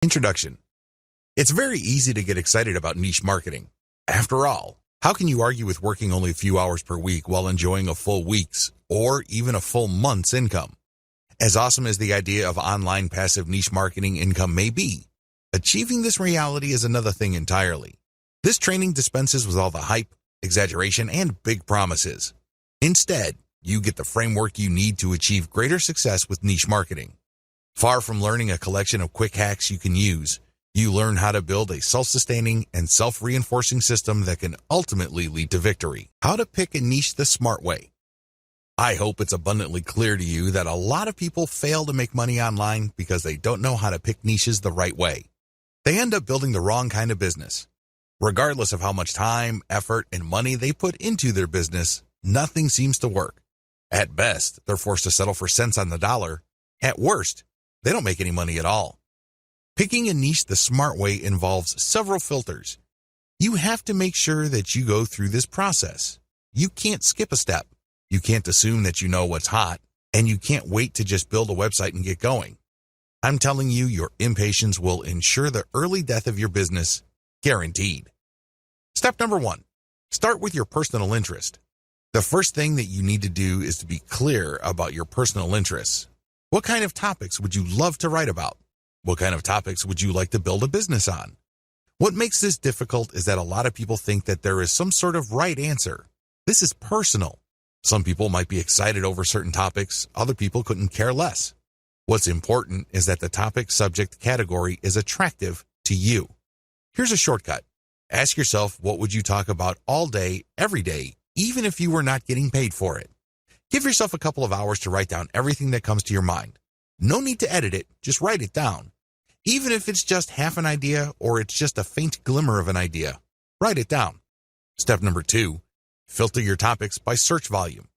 Introduction. It's very easy to get excited about niche marketing. After all, how can you argue with working only a few hours per week while enjoying a full week's or even a full month's income? As awesome as the idea of online passive niche marketing income may be, achieving this reality is another thing entirely. This training dispenses with all the hype, exaggeration, and big promises. Instead, you get the framework you need to achieve greater success with niche marketing. Far from learning a collection of quick hacks you can use, you learn how to build a self-sustaining and self-reinforcing system that can ultimately lead to victory. How to pick a niche the smart way. I hope it's abundantly clear to you that a lot of people fail to make money online because they don't know how to pick niches the right way. They end up building the wrong kind of business. Regardless of how much time, effort, and money they put into their business, nothing seems to work. At best, they're forced to settle for cents on the dollar. At worst, they don't make any money at all. Picking a niche the smart way involves several filters. You have to make sure that you go through this process. You can't skip a step. You can't assume that you know what's hot, and you can't wait to just build a website and get going. I'm telling you, your impatience will ensure the early death of your business, guaranteed. Step number 1, start with your personal interest. The first thing that you need to do is to be clear about your personal interests. What kind of topics would you love to write about? What kind of topics would you like to build a business on? What makes this difficult is that a lot of people think that there is some sort of right answer. This is personal. Some people might be excited over certain topics, other people couldn't care less. What's important is that the topic subject category is attractive to you. Here's a shortcut. Ask yourself, what would you talk about all day, every day, even if you were not getting paid for it? Give yourself a couple of hours to write down everything that comes to your mind. No need to edit it, just write it down. Even if it's just half an idea or it's just a faint glimmer of an idea, write it down. Step number 2, filter your topics by search volume.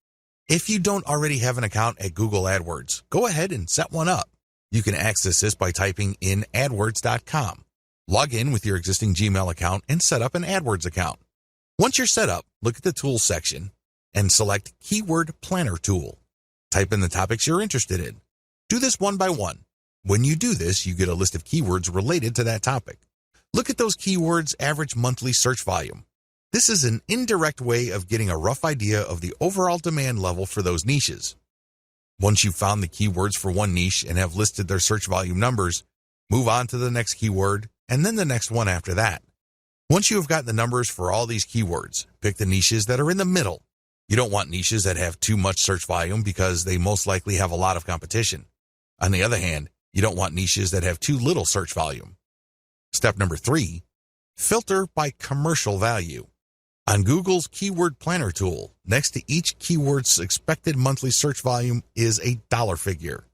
If you don't already have an account at Google AdWords, go ahead and set one up. You can access this by typing in adwords.com. Log in with your existing Gmail account and set up an AdWords account. Once you're set up, look at the Tools section and select Keyword Planner Tool. Type in the topics you're interested in. Do this one by one. When you do this, you get a list of keywords related to that topic. Look at those keywords' average monthly search volume. This is an indirect way of getting a rough idea of the overall demand level for those niches. Once you've found the keywords for one niche and have listed their search volume numbers, move on to the next keyword and then the next one after that. Once you have gotten the numbers for all these keywords, pick the niches that are in the middle. You don't want niches that have too much search volume because they most likely have a lot of competition. On the other hand, you don't want niches that have too little search volume. Step number 3, filter by commercial value. On Google's Keyword Planner tool, next to each keyword's expected monthly search volume is a dollar figure.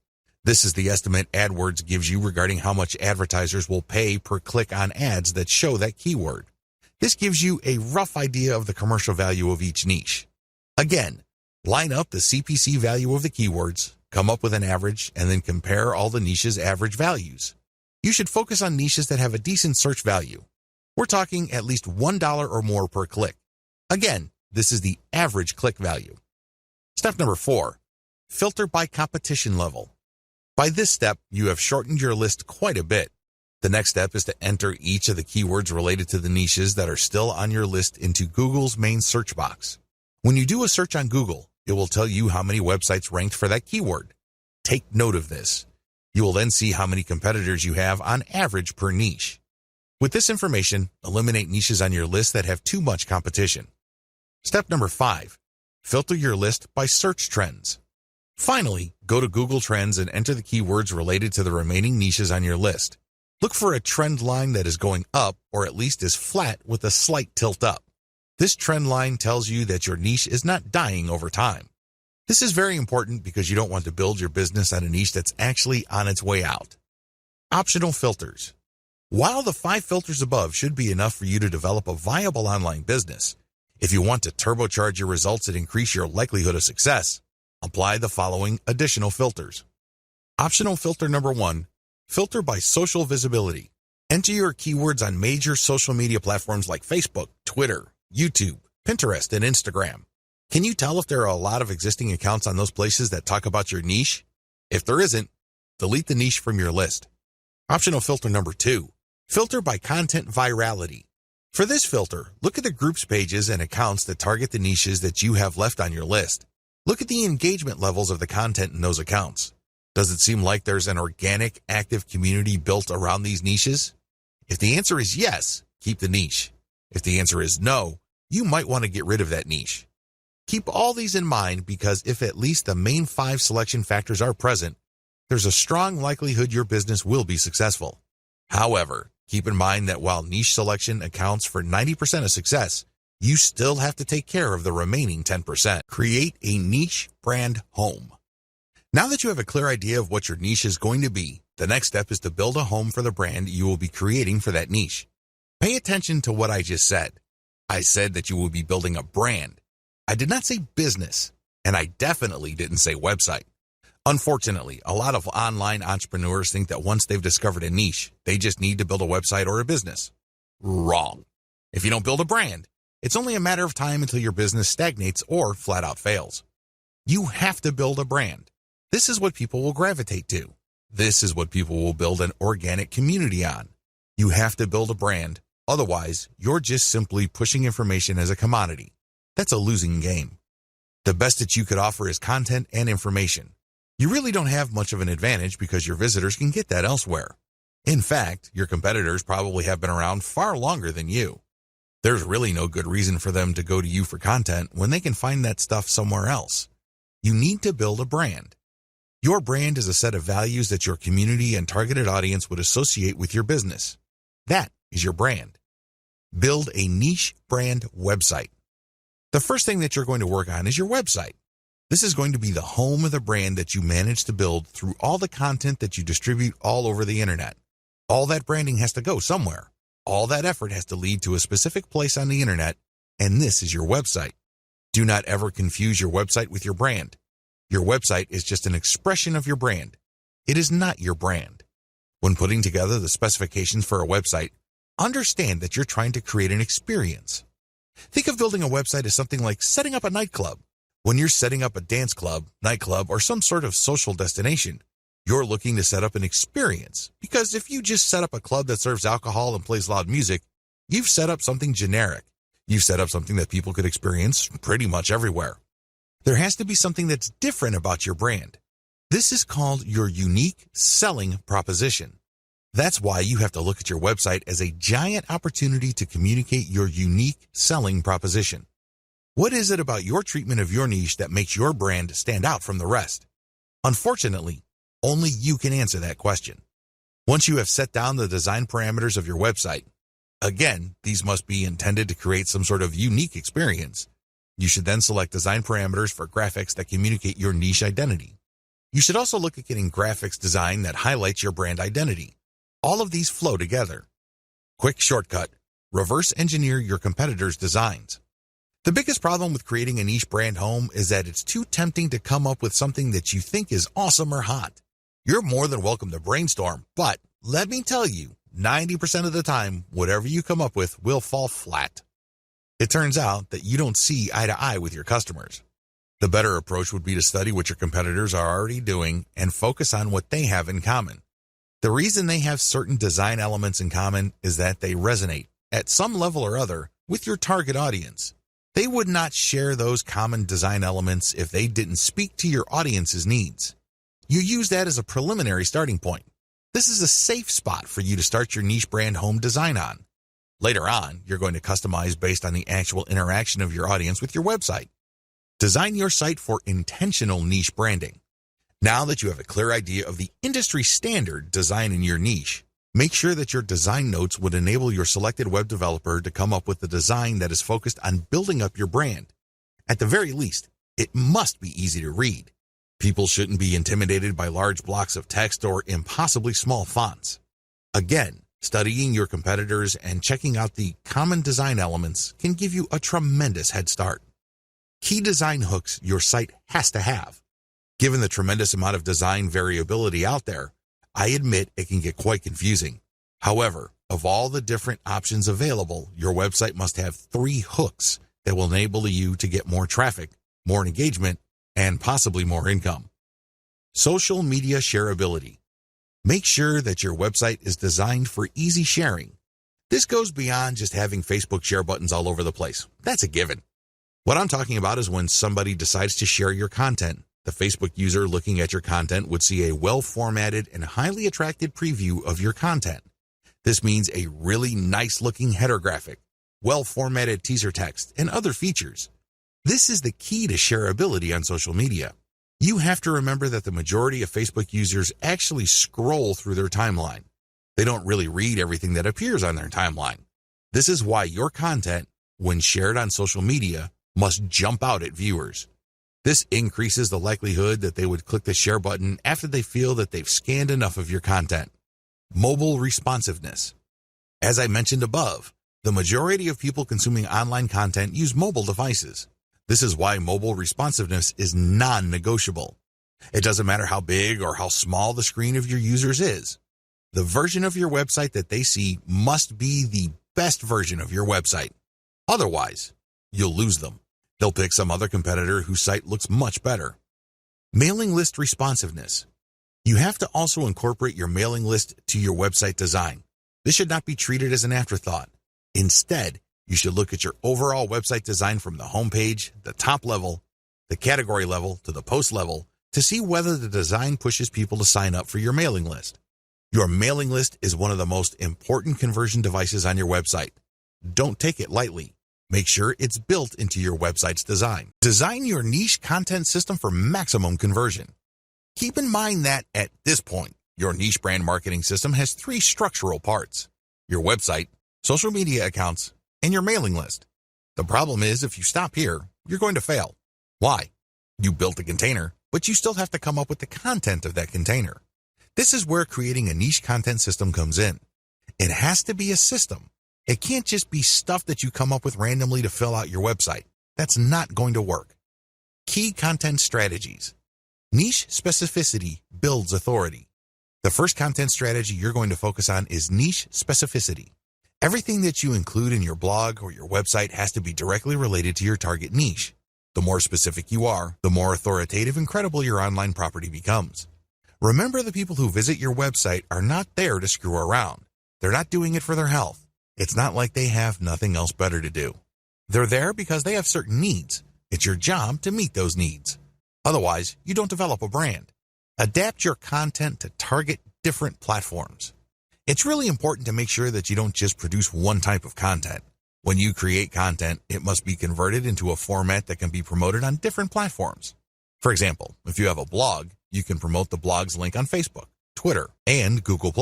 This is the estimate AdWords gives you regarding how much advertisers will pay per click on ads that show that keyword. This gives you a rough idea of the commercial value of each niche. Again, line up the CPC value of the keywords, come up with an average, and then compare all the niches' average values. You should focus on niches that have a decent search value. We're talking at least $1 or more per click. Again, this is the average click value. Step number 4, filter by competition level. By this step, you have shortened your list quite a bit. The next step is to enter each of the keywords related to the niches that are still on your list into Google's main search box. When you do a search on Google, it will tell you how many websites ranked for that keyword. Take note of this. You will then see how many competitors you have on average per niche. With this information, eliminate niches on your list that have too much competition. Step number 5, filter your list by search trends. Finally, go to Google Trends and enter the keywords related to the remaining niches on your list. Look for a trend line that is going up or at least is flat with a slight tilt up. This trend line tells you that your niche is not dying over time. This is very important because you don't want to build your business on a niche that's actually on its way out. Optional filters. While the 5 filters above should be enough for you to develop a viable online business, if you want to turbocharge your results and increase your likelihood of success, apply the following additional filters. Optional filter number 1, filter by social visibility. Enter your keywords on major social media platforms like Facebook, Twitter, YouTube, Pinterest, and Instagram. Can you tell if there are a lot of existing accounts on those places that talk about your niche? If there isn't, delete the niche from your list. Optional filter number 2, filter by content virality. For this filter, look at the groups pages and accounts that target the niches that you have left on your list. Look at the engagement levels of the content in those accounts. Does it seem like there's an organic, active community built around these niches? If the answer is yes, keep the niche. If the answer is no, you might want to get rid of that niche. Keep all these in mind because if at least the main 5 selection factors are present, there's a strong likelihood your business will be successful. However, keep in mind that while niche selection accounts for 90% of success, you still have to take care of the remaining 10%. Create a niche brand home. Now that you have a clear idea of what your niche is going to be, the next step is to build a home for the brand you will be creating for that niche. Pay attention to what I just said. I said that you will be building a brand. I did not say business, and I definitely didn't say website. Unfortunately, a lot of online entrepreneurs think that once they've discovered a niche, they just need to build a website or a business. Wrong. If you don't build a brand, it's only a matter of time until your business stagnates or flat out fails. You have to build a brand. This is what people will gravitate to. This is what people will build an organic community on. You have to build a brand. Otherwise, you're just simply pushing information as a commodity. That's a losing game. The best that you could offer is content and information. You really don't have much of an advantage because your visitors can get that elsewhere. In fact, your competitors probably have been around far longer than you. There's really no good reason for them to go to you for content when they can find that stuff somewhere else. You need to build a brand. Your brand is a set of values that your community and targeted audience would associate with your business. That is your brand. Build a niche brand website. The first thing that you're going to work on is your website. This is going to be the home of the brand that you manage to build through all the content that you distribute all over the internet. All that branding has to go somewhere. All that effort has to lead to a specific place on the internet, and this is your website. Do not ever confuse your website with your brand. Your website is just an expression of your brand. It is not your brand. When putting together the specifications for a website, understand that you're trying to create an experience. Think of building a website as something like setting up a nightclub. When you're setting up a dance club, nightclub, or some sort of social destination, you're looking to set up an experience. Because if you just set up a club that serves alcohol and plays loud music, you've set up something generic. You've set up something that people could experience pretty much everywhere. There has to be something that's different about your brand. This is called your unique selling proposition. That's why you have to look at your website as a giant opportunity to communicate your unique selling proposition. What is it about your treatment of your niche that makes your brand stand out from the rest? Unfortunately, only you can answer that question. Once you have set down the design parameters of your website, again, these must be intended to create some sort of unique experience. You should then select design parameters for graphics that communicate your niche identity. You should also look at getting graphics design that highlights your brand identity. All of these flow together. Quick shortcut: reverse engineer your competitors' designs. The biggest problem with creating a niche brand home is that it's too tempting to come up with something that you think is awesome or hot. You're more than welcome to brainstorm, but let me tell you, 90% of the time, whatever you come up with will fall flat. It turns out that you don't see eye to eye with your customers. The better approach would be to study what your competitors are already doing and focus on what they have in common. The reason they have certain design elements in common is that they resonate, at some level or other, with your target audience. They would not share those common design elements if they didn't speak to your audience's needs. You use that as a preliminary starting point. This is a safe spot for you to start your niche brand home design on. Later on, you're going to customize based on the actual interaction of your audience with your website. Design your site for intentional niche branding. Now that you have a clear idea of the industry standard design in your niche, make sure that your design notes would enable your selected web developer to come up with a design that is focused on building up your brand. At the very least, it must be easy to read. People shouldn't be intimidated by large blocks of text or impossibly small fonts. Again, studying your competitors and checking out the common design elements can give you a tremendous head start. Key design hooks your site has to have. Given the tremendous amount of design variability out there, I admit it can get quite confusing. However, of all the different options available, your website must have 3 hooks that will enable you to get more traffic, more engagement, and possibly more income. Social media shareability. Make sure that your website is designed for easy sharing. This goes beyond just having Facebook share buttons all over the place. That's a given. What I'm talking about is when somebody decides to share your content. The Facebook user looking at your content would see a well-formatted and highly attractive preview of your content. This means a really nice-looking header graphic, well-formatted teaser text, and other features. This is the key to shareability on social media. You have to remember that the majority of Facebook users actually scroll through their timeline. They don't really read everything that appears on their timeline. This is why your content, when shared on social media, must jump out at viewers. This increases the likelihood that they would click the share button after they feel that they've scanned enough of your content. Mobile responsiveness. As I mentioned above, the majority of people consuming online content use mobile devices. This is why mobile responsiveness is non-negotiable. It doesn't matter how big or how small the screen of your users is. The version of your website that they see must be the best version of your website. Otherwise, you'll lose them. They'll pick some other competitor whose site looks much better. Mailing list responsiveness. You have to also incorporate your mailing list to your website design. This should not be treated as an afterthought. Instead, you should look at your overall website design from the homepage, the top level, the category level, to the post level to see whether the design pushes people to sign up for your mailing list. Your mailing list is one of the most important conversion devices on your website. Don't take it lightly. Make sure it's built into your website's design. Design your niche content system for maximum conversion. Keep in mind that at this point, your niche brand marketing system has 3 structural parts: your website, social media accounts, and your mailing list. The problem is, if you stop here, you're going to fail. Why? You built a container, but you still have to come up with the content of that container. This is where creating a niche content system comes in. It has to be a system. It can't just be stuff that you come up with randomly to fill out your website. That's not going to work. Key content strategies. Niche specificity builds authority. The first content strategy you're going to focus on is niche specificity. Everything that you include in your blog or your website has to be directly related to your target niche. The more specific you are, the more authoritative and credible your online property becomes. Remember, the people who visit your website are not there to screw around. They're not doing it for their health. It's not like they have nothing else better to do. They're there because they have certain needs. It's your job to meet those needs. Otherwise, you don't develop a brand. Adapt your content to target different platforms. It's really important to make sure that you don't just produce one type of content. When you create content, it must be converted into a format that can be promoted on different platforms. For example, if you have a blog, you can promote the blog's link on Facebook, Twitter, and Google+.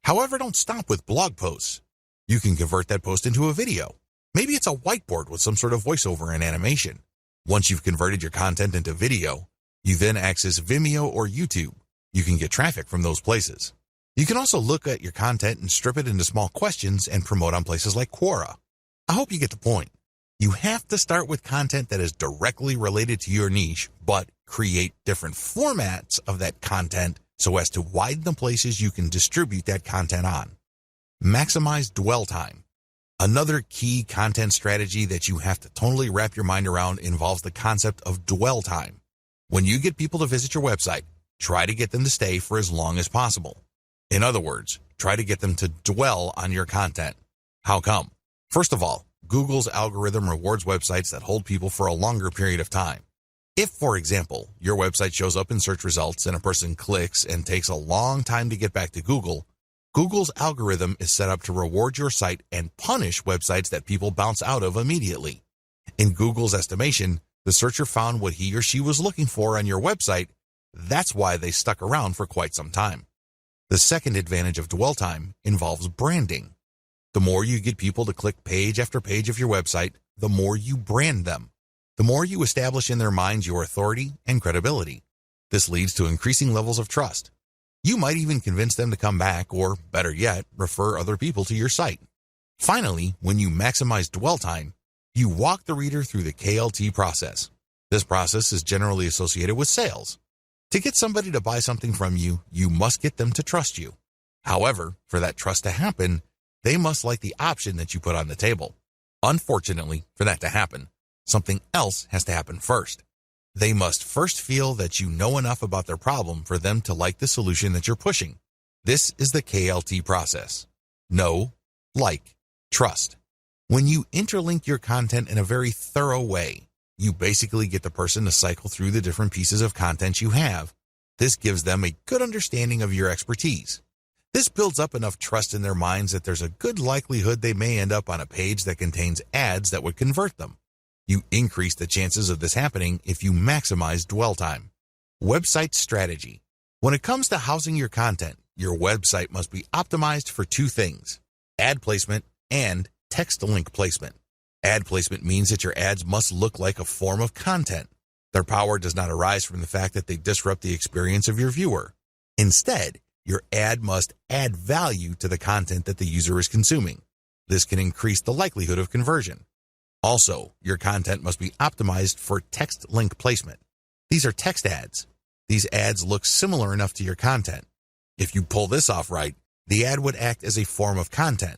However, don't stop with blog posts. You can convert that post into a video. Maybe it's a whiteboard with some sort of voiceover and animation. Once you've converted your content into video, you then access Vimeo or YouTube. You can get traffic from those places. You can also look at your content and strip it into small questions and promote on places like Quora. I hope you get the point. You have to start with content that is directly related to your niche, but create different formats of that content so as to widen the places you can distribute that content on. Maximize dwell time. Another key content strategy that you have to totally wrap your mind around involves the concept of dwell time. When you get people to visit your website, try to get them to stay for as long as possible. In other words, try to get them to dwell on your content. How come? First of all, Google's algorithm rewards websites that hold people for a longer period of time. If, for example, your website shows up in search results and a person clicks and takes a long time to get back to Google, Google's algorithm is set up to reward your site and punish websites that people bounce out of immediately. In Google's estimation, the searcher found what he or she was looking for on your website. That's why they stuck around for quite some time. The second advantage of dwell time involves branding. The more you get people to click page after page of your website, the more you brand them. The more you establish in their minds your authority and credibility. This leads to increasing levels of trust. You might even convince them to come back or, better yet, refer other people to your site. Finally, when you maximize dwell time, you walk the reader through the KLT process. This process is generally associated with sales. To get somebody to buy something from you, you must get them to trust you. However, for that trust to happen, they must like the option that you put on the table. Unfortunately, for that to happen, something else has to happen first. They must first feel that you know enough about their problem for them to like the solution that you're pushing. This is the KLT process. Know, like, trust. When you interlink your content in a very thorough way, you basically get the person to cycle through the different pieces of content you have. This gives them a good understanding of your expertise. This builds up enough trust in their minds that there's a good likelihood they may end up on a page that contains ads that would convert them. You increase the chances of this happening if you maximize dwell time. Website strategy. When it comes to housing your content, your website must be optimized for two things: ad placement and text link placement. Ad placement means that your ads must look like a form of content. Their power does not arise from the fact that they disrupt the experience of your viewer. Instead, your ad must add value to the content that the user is consuming. This can increase the likelihood of conversion. Also, your content must be optimized for text link placement. These are text ads. These ads look similar enough to your content. If you pull this off right, the ad would act as a form of content.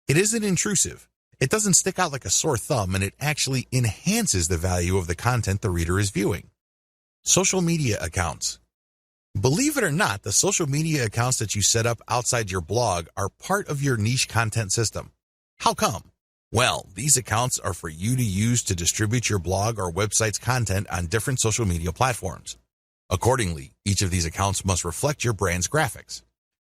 It isn't intrusive. It doesn't stick out like a sore thumb, and it actually enhances the value of the content the reader is viewing. Social media accounts. Believe it or not, the social media accounts that you set up outside your blog are part of your niche content system. How come? Well, these accounts are for you to use to distribute your blog or website's content on different social media platforms. Accordingly, each of these accounts must reflect your brand's graphics.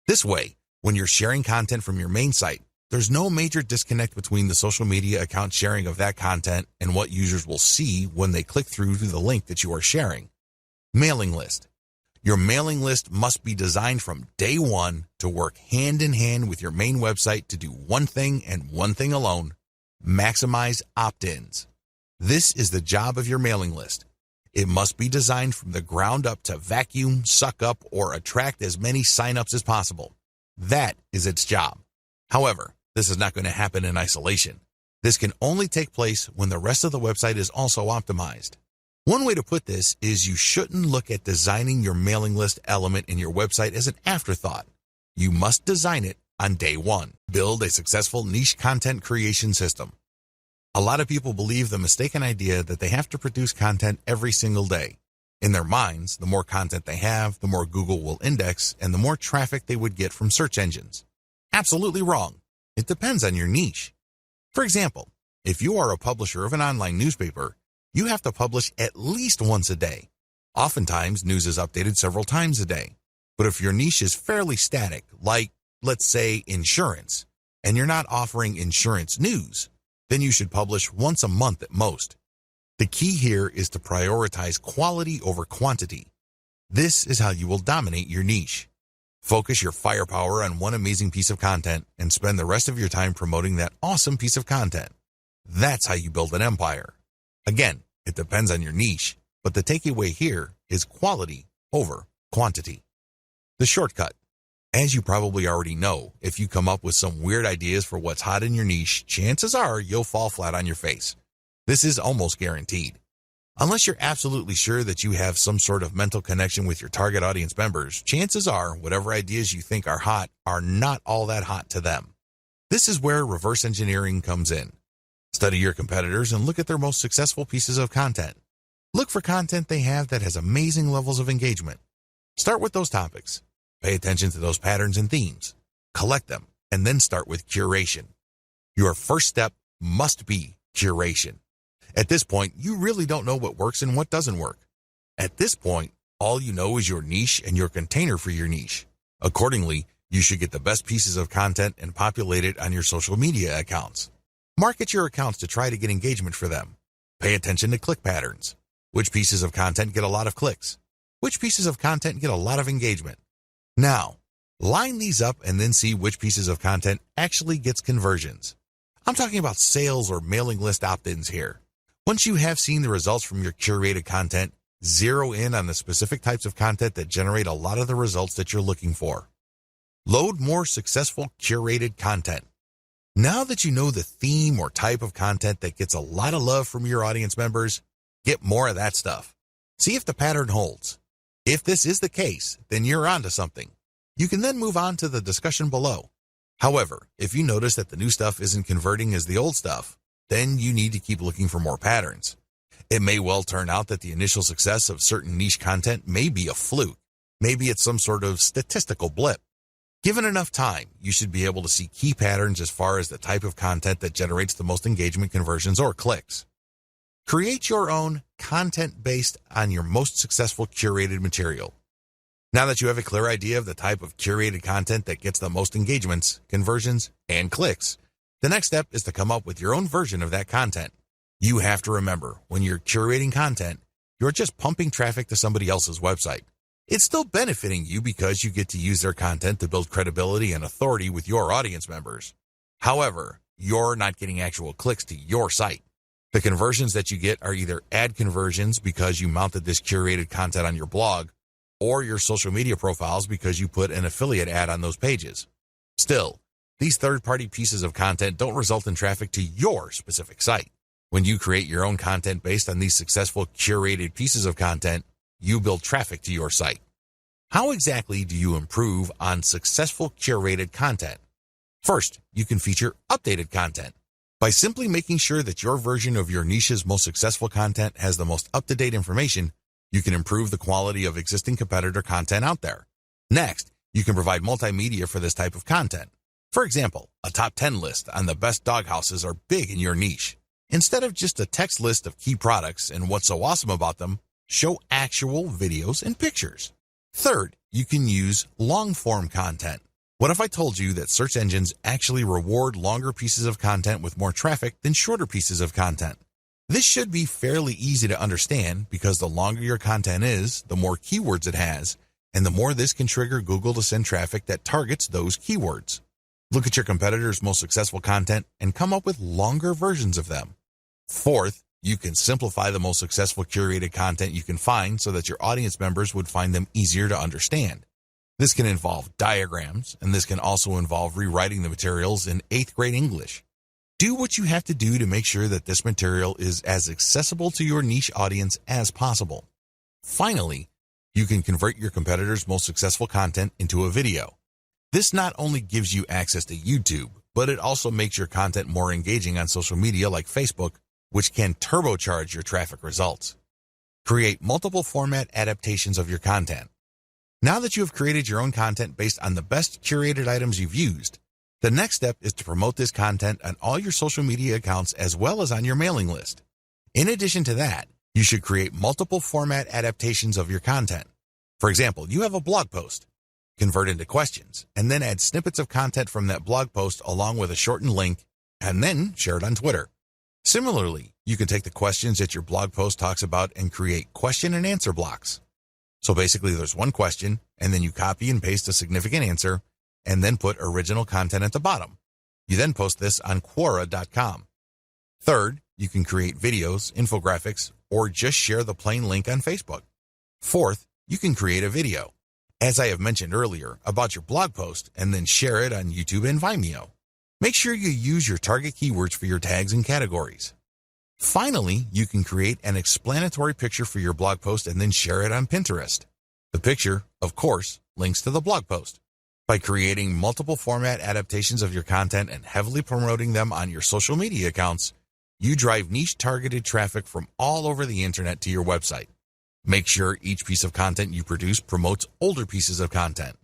This way, when you're sharing content from your main site, there's no major disconnect between the social media account sharing of that content and what users will see when they click through to the link that you are sharing. Mailing list. Your mailing list must be designed from day one to work hand in hand with your main website to do one thing and one thing alone: maximize opt-ins. This is the job of your mailing list. It must be designed from the ground up to vacuum, suck up, or attract as many signups as possible. That is its job. However, this is not going to happen in isolation. This can only take place when the rest of the website is also optimized. One way to put this is you shouldn't look at designing your mailing list element in your website as an afterthought. You must design it on day one. Build a successful niche content creation system. A lot of people believe the mistaken idea that they have to produce content every single day. In their minds, the more content they have, the more Google will index and the more traffic they would get from search engines. Absolutely wrong. It depends on your niche. For example, if you are a publisher of an online newspaper, you have to publish at least once a day. Oftentimes, news is updated several times a day. But if your niche is fairly static, like, let's say, insurance, and you're not offering insurance news, then you should publish once a month at most. The key here is to prioritize quality over quantity. This is how you will dominate your niche. Focus your firepower on one amazing piece of content and spend the rest of your time promoting that awesome piece of content. That's how you build an empire. Again, it depends on your niche, but the takeaway here is quality over quantity. The shortcut. As you probably already know, if you come up with some weird ideas for what's hot in your niche, chances are you'll fall flat on your face. This is almost guaranteed. Unless you're absolutely sure that you have some sort of mental connection with your target audience members, chances are whatever ideas you think are hot are not all that hot to them. This is where reverse engineering comes in. Study your competitors and look at their most successful pieces of content. Look for content they have that has amazing levels of engagement. Start with those topics. Pay attention to those patterns and themes. Collect them, and then start with curation. Your first step must be curation. At this point, you really don't know what works and what doesn't work. At this point, all you know is your niche and your container for your niche. Accordingly, you should get the best pieces of content and populate it on your social media accounts. Market your accounts to try to get engagement for them. Pay attention to click patterns. Which pieces of content get a lot of clicks? Which pieces of content get a lot of engagement? Now, line these up and then see which pieces of content actually gets conversions. I'm talking about sales or mailing list opt-ins here. Once you have seen the results from your curated content, zero in on the specific types of content that generate a lot of the results that you're looking for. Load more successful curated content. Now that you know the theme or type of content that gets a lot of love from your audience members, get more of that stuff. See if the pattern holds. If this is the case, then you're onto something. You can then move on to the discussion below. However, if you notice that the new stuff isn't converting as the old stuff, then you need to keep looking for more patterns. It may well turn out that the initial success of certain niche content may be a fluke. Maybe it's some sort of statistical blip. Given enough time, you should be able to see key patterns as far as the type of content that generates the most engagement, conversions, or clicks. Create your own content based on your most successful curated material. Now that you have a clear idea of the type of curated content that gets the most engagements, conversions, and clicks, the next step is to come up with your own version of that content. You have to remember, when you're curating content, you're just pumping traffic to somebody else's website. It's still benefiting you because you get to use their content to build credibility and authority with your audience members. However, you're not getting actual clicks to your site. The conversions that you get are either ad conversions because you mounted this curated content on your blog, or your social media profiles because you put an affiliate ad on those pages. Still, these third-party pieces of content don't result in traffic to your specific site. When you create your own content based on these successful curated pieces of content, you build traffic to your site. How exactly do you improve on successful curated content? First, you can feature updated content. By simply making sure that your version of your niche's most successful content has the most up-to-date information, you can improve the quality of existing competitor content out there. Next, you can provide multimedia for this type of content. For example, a top 10 list on the best dog houses are big in your niche. Instead of just a text list of key products and what's so awesome about them, show actual videos and pictures. Third, you can use long-form content. What if I told you that search engines actually reward longer pieces of content with more traffic than shorter pieces of content? This should be fairly easy to understand because the longer your content is, the more keywords it has, and the more this can trigger Google to send traffic that targets those keywords. Look at your competitors' most successful content and come up with longer versions of them. Fourth, you can simplify the most successful curated content you can find so that your audience members would find them easier to understand. This can involve diagrams, and this can also involve rewriting the materials in 8th grade English. Do what you have to do to make sure that this material is as accessible to your niche audience as possible. Finally, you can convert your competitors' most successful content into a video. This not only gives you access to YouTube, but it also makes your content more engaging on social media like Facebook, which can turbocharge your traffic results. Create multiple format adaptations of your content. Now that you have created your own content based on the best curated items you've used, the next step is to promote this content on all your social media accounts as well as on your mailing list. In addition to that, you should create multiple format adaptations of your content. For example, you have a blog post. Convert into questions, and then add snippets of content from that blog post along with a shortened link, and then share it on Twitter. Similarly, you can take the questions that your blog post talks about and create question and answer blocks. So basically there's one question, and then you copy and paste a significant answer, and then put original content at the bottom. You then post this on Quora.com. Third, you can create videos, infographics, or just share the plain link on Facebook. Fourth, you can create a video, as I have mentioned earlier, about your blog post, and then share it on YouTube and Vimeo. Make sure you use your target keywords for your tags and categories. Finally, you can create an explanatory picture for your blog post and then share it on Pinterest. The picture, of course, links to the blog post. By creating multiple format adaptations of your content and heavily promoting them on your social media accounts, you drive niche-targeted traffic from all over the internet to your website. Make sure each piece of content you produce promotes older pieces of content.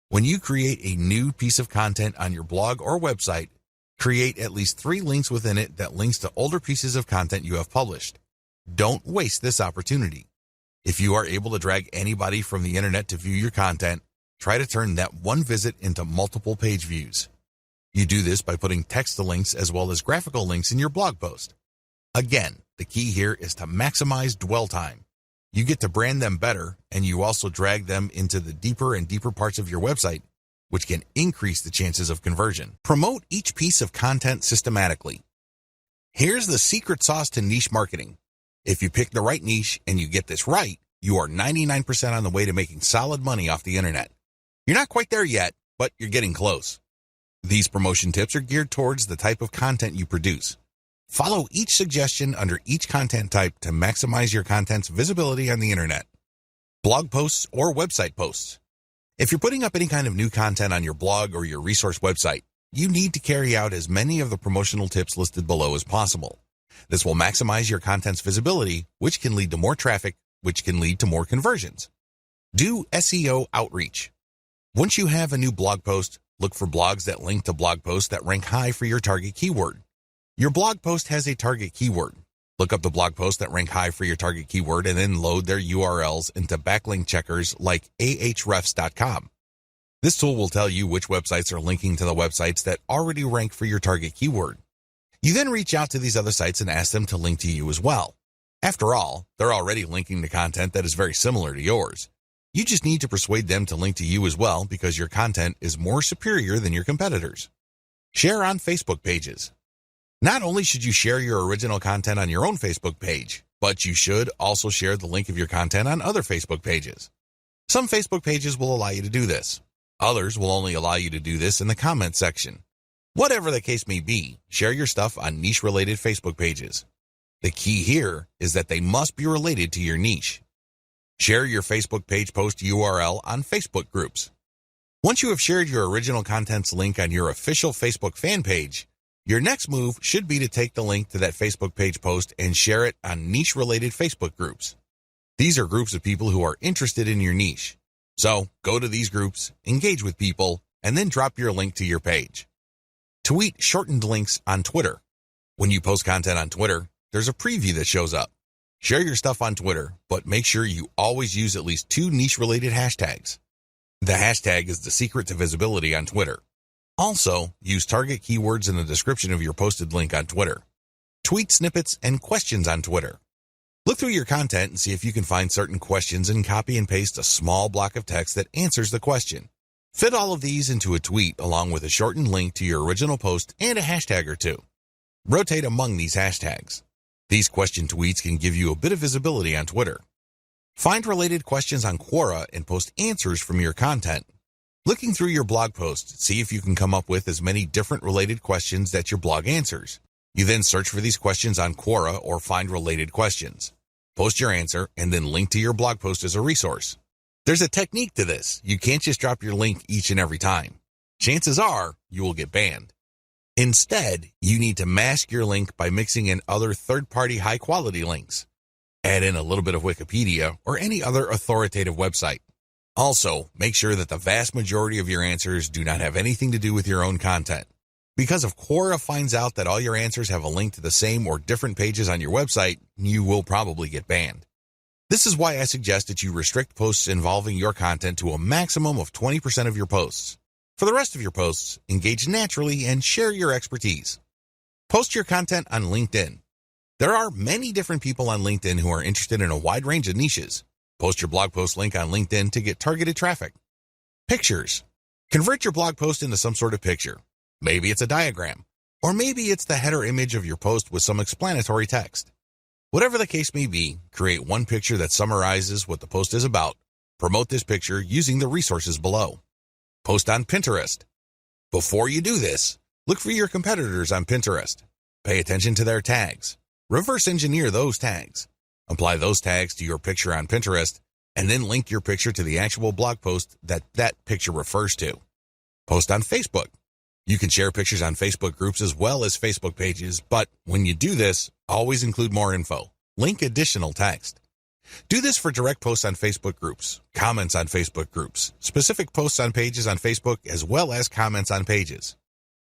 When you create a new piece of content on your blog or website, create at least 3 links within it that links to older pieces of content you have published. Don't waste this opportunity. If you are able to drag anybody from the internet to view your content, try to turn that one visit into multiple page views. You do this by putting text to links as well as graphical links in your blog post. Again, the key here is to maximize dwell time. You get to brand them better, and you also drag them into the deeper and deeper parts of your website, which can increase the chances of conversion. Promote each piece of content systematically. Here's the secret sauce to niche marketing. If you pick the right niche and you get this right, you are 99% on the way to making solid money off the internet. You're not quite there yet, but you're getting close. These promotion tips are geared towards the type of content you produce. Follow each suggestion under each content type to maximize your content's visibility on the internet. Blog posts or website posts. If you're putting up any kind of new content on your blog or your resource website, you need to carry out as many of the promotional tips listed below as possible. This will maximize your content's visibility, which can lead to more traffic, which can lead to more conversions. Do SEO outreach. Once you have a new blog post, look for blogs that link to blog posts that rank high for your target keyword. Your blog post has a target keyword. Look up the blog posts that rank high for your target keyword and then load their URLs into backlink checkers like ahrefs.com. This tool will tell you which websites are linking to the websites that already rank for your target keyword. You then reach out to these other sites and ask them to link to you as well. After all, they're already linking to content that is very similar to yours. You just need to persuade them to link to you as well because your content is more superior than your competitors. Share on Facebook pages. Not only should you share your original content on your own Facebook page, but you should also share the link of your content on other Facebook pages. Some Facebook pages will allow you to do this. Others will only allow you to do this in the comment section. Whatever the case may be, share your stuff on niche-related Facebook pages. The key here is that they must be related to your niche. Share your Facebook page post URL on Facebook groups. Once you have shared your original content's link on your official Facebook fan page, your next move should be to take the link to that Facebook page post and share it on niche-related Facebook groups. These are groups of people who are interested in your niche. So go to these groups, engage with people, and then drop your link to your page. Tweet shortened links on Twitter. When you post content on Twitter, there's a preview that shows up. Share your stuff on Twitter, but make sure you always use at least 2 niche-related hashtags. The hashtag is the secret to visibility on Twitter. Also, use target keywords in the description of your posted link on Twitter. Tweet snippets and questions on Twitter. Look through your content and see if you can find certain questions and copy and paste a small block of text that answers the question. Fit all of these into a tweet along with a shortened link to your original post and a hashtag or 2. Rotate among these hashtags. These question tweets can give you a bit of visibility on Twitter. Find related questions on Quora and post answers from your content. Looking through your blog post, see if you can come up with as many different related questions that your blog answers. You then search for these questions on Quora or find related questions. Post your answer and then link to your blog post as a resource. There's a technique to this. You can't just drop your link each and every time. Chances are you will get banned. Instead, you need to mask your link by mixing in other third-party high-quality links. Add in a little bit of Wikipedia or any other authoritative website. Also, make sure that the vast majority of your answers do not have anything to do with your own content. Because if Quora finds out that all your answers have a link to the same or different pages on your website, you will probably get banned. This is why I suggest that you restrict posts involving your content to a maximum of 20% of your posts. For the rest of your posts, engage naturally and share your expertise. Post your content on LinkedIn. There are many different people on LinkedIn who are interested in a wide range of niches. Post your blog post link on LinkedIn to get targeted traffic. Pictures. Convert your blog post into some sort of picture. Maybe it's a diagram, or maybe it's the header image of your post with some explanatory text. Whatever the case may be, create one picture that summarizes what the post is about. Promote this picture using the resources below. Post on Pinterest. Before you do this, look for your competitors on Pinterest. Pay attention to their tags. Reverse engineer those tags. Apply those tags to your picture on Pinterest, and then link your picture to the actual blog post that picture refers to. Post on Facebook. You can share pictures on Facebook groups as well as Facebook pages, but when you do this, always include more info. Link additional text. Do this for direct posts on Facebook groups, comments on Facebook groups, specific posts on pages on Facebook, as well as comments on pages.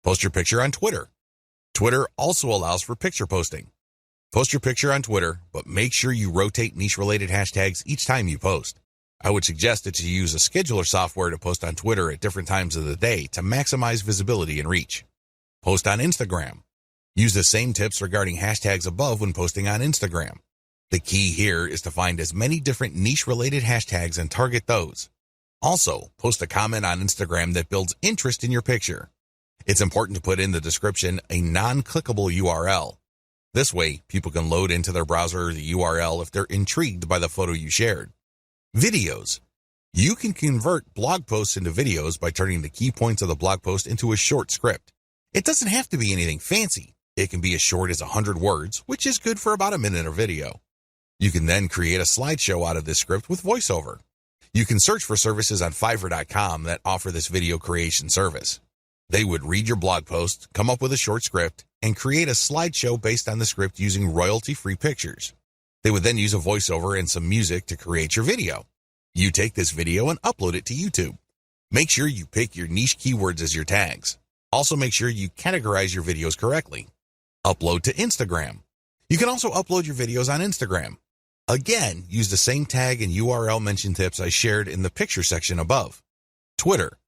Post your picture on Twitter. Twitter also allows for picture posting. Post your picture on Twitter, but make sure you rotate niche-related hashtags each time you post. I would suggest that you use a scheduler software to post on Twitter at different times of the day to maximize visibility and reach. Post on Instagram. Use the same tips regarding hashtags above when posting on Instagram. The key here is to find as many different niche-related hashtags and target those. Also, post a comment on Instagram that builds interest in your picture. It's important to put in the description a non-clickable URL. This way, people can load into their browser the URL if they're intrigued by the photo you shared. Videos. You can convert blog posts into videos by turning the key points of the blog post into a short script. It doesn't have to be anything fancy. It can be as short as 100 words, which is good for about a minute of video. You can then create a slideshow out of this script with voiceover. You can search for services on Fiverr.com that offer this video creation service. They would read your blog post, come up with a short script, and create a slideshow based on the script using royalty-free pictures. They would then use a voiceover and some music to create your video. You take this video and upload it to YouTube. Make sure you pick your niche keywords as your tags. Also make sure you categorize your videos correctly. Upload to Instagram. You can also upload your videos on Instagram. Again, use the same tag and URL mention tips I shared in the picture section above. Twitter.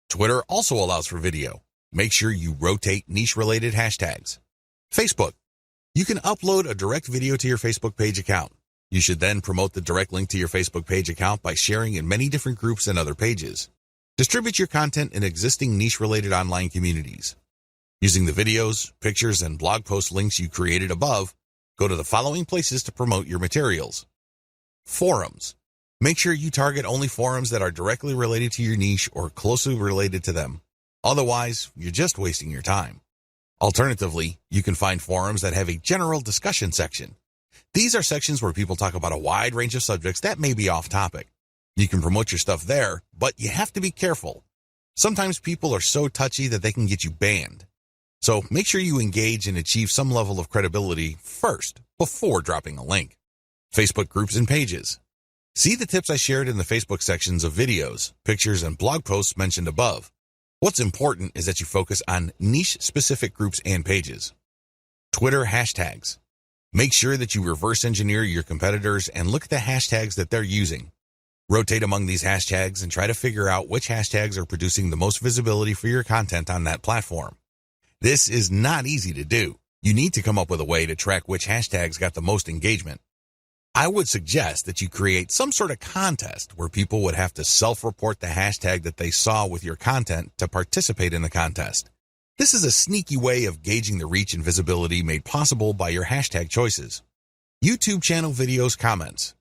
Twitter also allows for video. Make sure you rotate niche-related hashtags. Facebook. You can upload a direct video to your Facebook page account. You should then promote the direct link to your Facebook page account by sharing in many different groups and other pages. Distribute your content in existing niche-related online communities. Using the videos, pictures, and blog post links you created above, go to the following places to promote your materials. Forums. Make sure you target only forums that are directly related to your niche or closely related to them. Otherwise, you're just wasting your time. Alternatively, you can find forums that have a general discussion section. These are sections where people talk about a wide range of subjects that may be off topic. You can promote your stuff there, but you have to be careful. Sometimes people are so touchy that they can get you banned. So make sure you engage and achieve some level of credibility first before dropping a link. Facebook groups and pages. See the tips I shared in the Facebook sections of videos, pictures, and blog posts mentioned above. What's important is that you focus on niche-specific groups and pages. Twitter hashtags. Make sure that you reverse engineer your competitors and look at the hashtags that they're using. Rotate among these hashtags and try to figure out which hashtags are producing the most visibility for your content on that platform. This is not easy to do. You need to come up with a way to track which hashtags got the most engagement. I would suggest that you create some sort of contest where people would have to self-report the hashtag that they saw with your content to participate in the contest. This is a sneaky way of gauging the reach and visibility made possible by your hashtag choices. YouTube channel videos comments.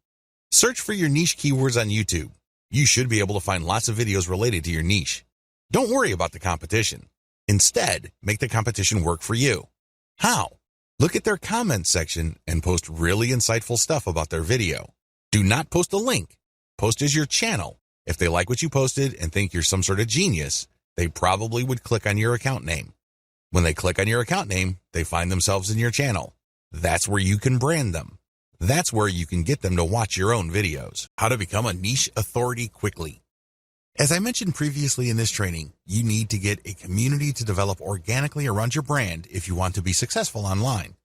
Search for your niche keywords on YouTube. You should be able to find lots of videos related to your niche. Don't worry about the competition. Instead, make the competition work for you. How? Look at their comments section and post really insightful stuff about their video. Do not post a link. Post as your channel. If they like what you posted and think you're some sort of genius, they probably would click on your account name. When they click on your account name, they find themselves in your channel. That's where you can brand them. That's where you can get them to watch your own videos. How to become a niche authority quickly. As I mentioned previously in this training, you need to get a community to develop organically around your brand if you want to be successful online.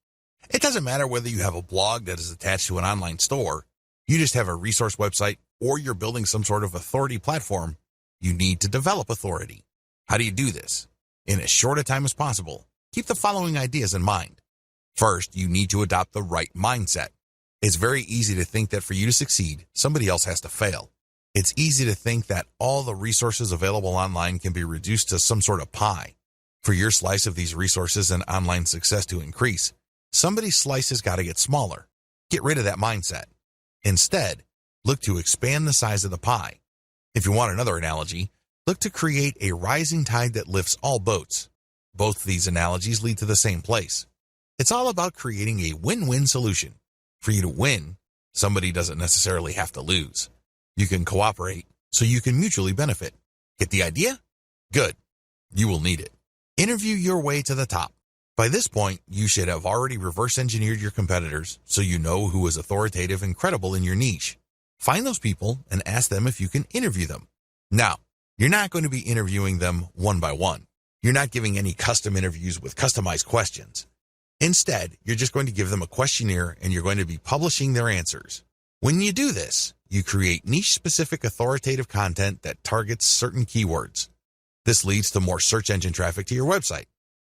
It doesn't matter whether you have a blog that is attached to an online store, you just have a resource website, or you're building some sort of authority platform. You need to develop authority. How do you do this? In as short a time as possible, keep the following ideas in mind. First, you need to adopt the right mindset. It's very easy to think that for you to succeed, somebody else has to fail. It's easy to think that all the resources available online can be reduced to some sort of pie. For your slice of these resources and online success to increase, somebody's slice has got to get smaller. Get rid of that mindset. Instead, look to expand the size of the pie. If you want another analogy, look to create a rising tide that lifts all boats. Both these analogies lead to the same place. It's all about creating a win-win solution. For you to win, somebody doesn't necessarily have to lose. You can cooperate so you can mutually benefit. Get the idea? Good. You will need it. Interview your way to the top. By this point, you should have already reverse engineered your competitors so you know who is authoritative and credible in your niche. Find those people and ask them if you can interview them. Now, you're not going to be interviewing them one by one. You're not giving any custom interviews with customized questions. Instead, you're just going to give them a questionnaire and you're going to be publishing their answers. When you do this, you create niche-specific authoritative content that targets certain keywords. This leads to more search engine traffic to your website.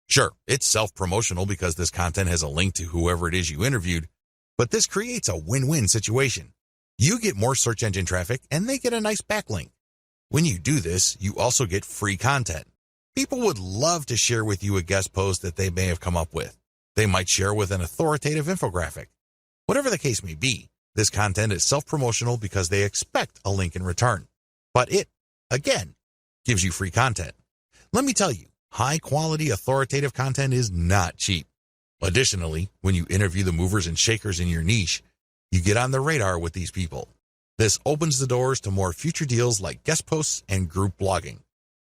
Sure, it's self-promotional because this content has a link to whoever it is you interviewed, but this creates a win-win situation. You get more search engine traffic and they get a nice backlink. When you do this, you also get free content. People would love to share with you a guest post that they may have come up with. They might share with an authoritative infographic. Whatever the case may be, this content is self-promotional because they expect a link in return. But it, again, gives you free content. Let me tell you, high-quality authoritative content is not cheap. Additionally, when you interview the movers and shakers in your niche, you get on the radar with these people. This opens the doors to more future deals like guest posts and group blogging.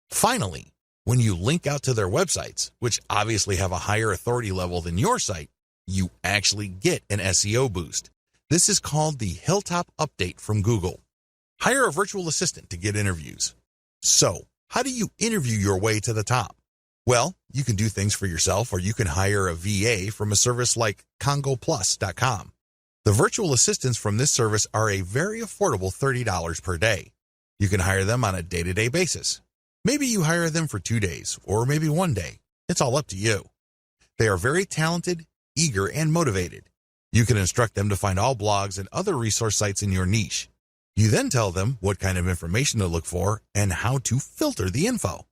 Finally, when you link out to their websites, which obviously have a higher authority level than your site, you actually get an SEO boost. This is called the Hilltop Update from Google. Hire a virtual assistant to get interviews. So, How do you interview your way to the top? Well, you can do things for yourself, or you can hire a VA from a service like CongoPlus.com. The virtual assistants from this service are a very affordable $30 per day. You can hire them on a day-to-day basis. Maybe you hire them for 2 days, or maybe 1 day. It's all up to you. They are very talented, eager, and motivated. You can instruct them to find all blogs and other resource sites in your niche. You then tell them what kind of information to look for and how to filter the info.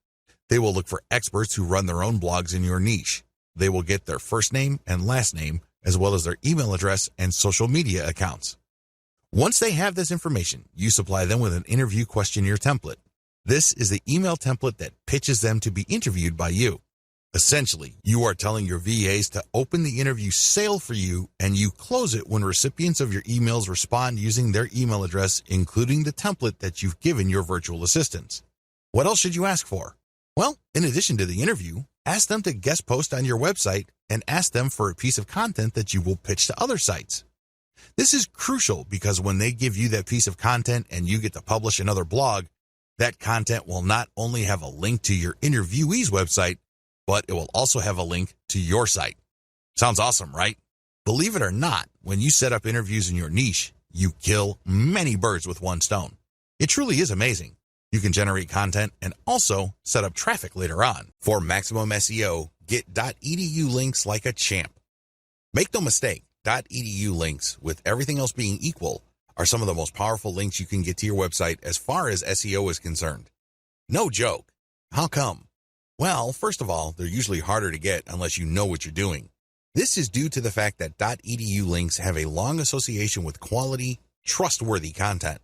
They will look for experts who run their own blogs in your niche. They will get their first name and last name, as well as their email address and social media accounts. Once they have this information, you supply them with an interview questionnaire template. This is the email template that pitches them to be interviewed by you. Essentially, you are telling your VAs to open the interview sale for you, and you close it when recipients of your emails respond using their email address, including the template that you've given your virtual assistants. What else should you ask for? Well, in addition to the interview, ask them to guest post on your website and ask them for a piece of content that you will pitch to other sites. This is crucial because when they give you that piece of content and you get to publish another blog, that content will not only have a link to your interviewee's website, but it will also have a link to your site. Sounds awesome, right? Believe it or not, when you set up interviews in your niche, you kill many birds with one stone. It truly is amazing. You can generate content and also set up traffic later on. For maximum SEO, get .edu links like a champ. Make no mistake, .edu links, with everything else being equal, are some of the most powerful links you can get to your website as far as SEO is concerned. No joke. How come? Well, first of all, they're usually harder to get unless you know what you're doing. This is due to the fact that .edu links have a long association with quality, trustworthy content.